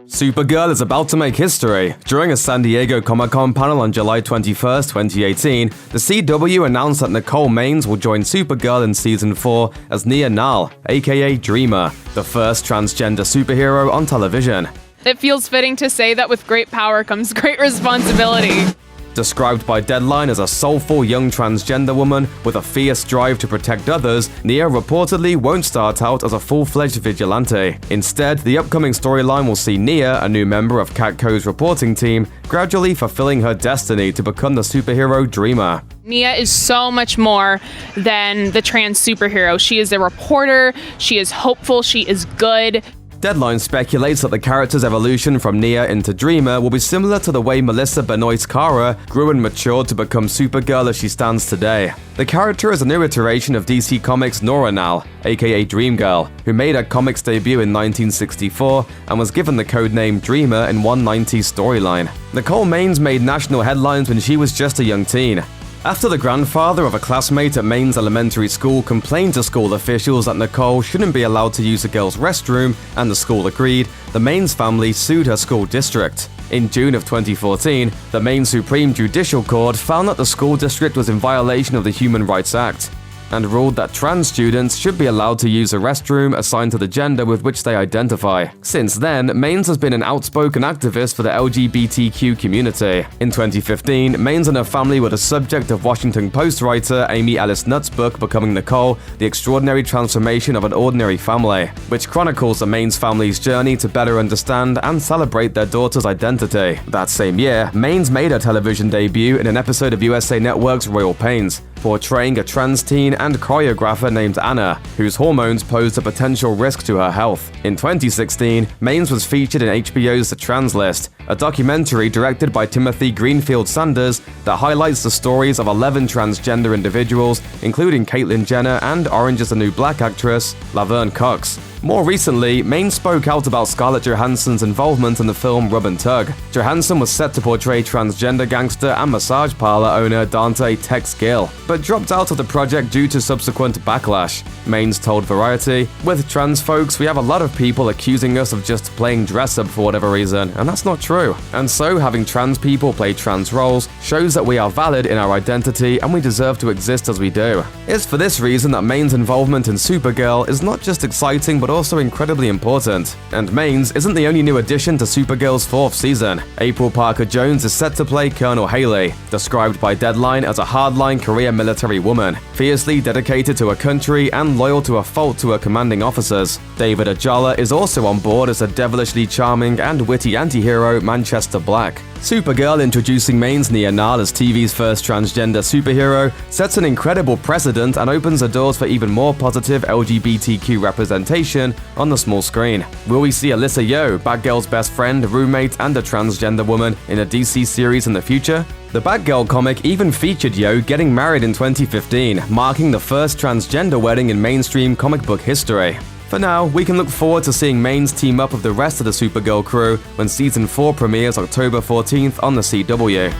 Supergirl is about to make history. During a San Diego Comic-Con panel on July 21, 2018, the CW announced that Nicole Maines will join Supergirl in Season 4 as Nia Nal, aka Dreamer, the first transgender superhero on television. It feels fitting to say that with great power comes great responsibility. Described by Deadline as a soulful young transgender woman with a fierce drive to protect others, Nia reportedly won't start out as a full-fledged vigilante. Instead, the upcoming storyline will see Nia, a new member of Catco's reporting team, gradually fulfilling her destiny to become the superhero Dreamer. Nia is so much more than the trans superhero. She is a reporter, she is hopeful, she is good. Deadline speculates that the character's evolution from Nia into Dreamer will be similar to the way Melissa Benoist Kara grew and matured to become Supergirl as she stands today. The character is a new iteration of DC Comics' Nia Nal, aka Dreamgirl, who made her comics debut in 1964 and was given the codename Dreamer in one 90s storyline. Nicole Maines made national headlines when she was just a young teen. After the grandfather of a classmate at Maines Elementary School complained to school officials that Nicole shouldn't be allowed to use the girls' restroom, and the school agreed, the Maines family sued her school district. In June of 2014, the Maine Supreme Judicial Court found that the school district was in violation of the Human Rights Act, and ruled that trans students should be allowed to use a restroom assigned to the gender with which they identify. Since then, Maines has been an outspoken activist for the LGBTQ community. In 2015, Maines and her family were the subject of Washington Post writer Amy Ellis Nutt's book Becoming Nicole: The Extraordinary Transformation of an Ordinary Family, which chronicles the Maines family's journey to better understand and celebrate their daughter's identity. That same year, Maines made her television debut in an episode of USA Network's Royal Pains, portraying a trans teen and choreographer named Anna, whose hormones posed a potential risk to her health. In 2016, Maines was featured in HBO's The Trans List, a documentary directed by Timothy Greenfield Sanders that highlights the stories of 11 transgender individuals, including Caitlyn Jenner and Orange is the New Black actress Laverne Cox. More recently, Maines spoke out about Scarlett Johansson's involvement in the film Rub and Tug. Johansson was set to portray transgender gangster and massage parlor owner Dante Tex Gill, but dropped out of the project due to subsequent backlash. Maines told Variety, "With trans folks, we have a lot of people accusing us of just playing dress-up for whatever reason, and that's not true. And so having trans people play trans roles shows that we are valid in our identity and we deserve to exist as we do." It's for this reason that Maines' involvement in Supergirl is not just exciting but also incredibly important. And Maines isn't the only new addition to Supergirl's 4th season. April Parker Jones is set to play Colonel Haley, described by Deadline as a hardline career military woman, fiercely dedicated to her country and loyal to a fault to her commanding officers. David Ajala is also on board as a devilishly charming and witty anti-hero Manchester Black. Supergirl introducing Maines Nia Nal as TV's first transgender superhero sets an incredible precedent and opens the doors for even more positive LGBTQ representation on the small screen. Will we see Alyssa Yeoh, Batgirl's best friend, roommate, and a transgender woman in a DC series in the future? The Batgirl comic even featured Yeoh getting married in 2015, marking the first transgender wedding in mainstream comic book history. For now, we can look forward to seeing Maines team up with the rest of the Supergirl crew when Season 4 premieres October 14th on the CW.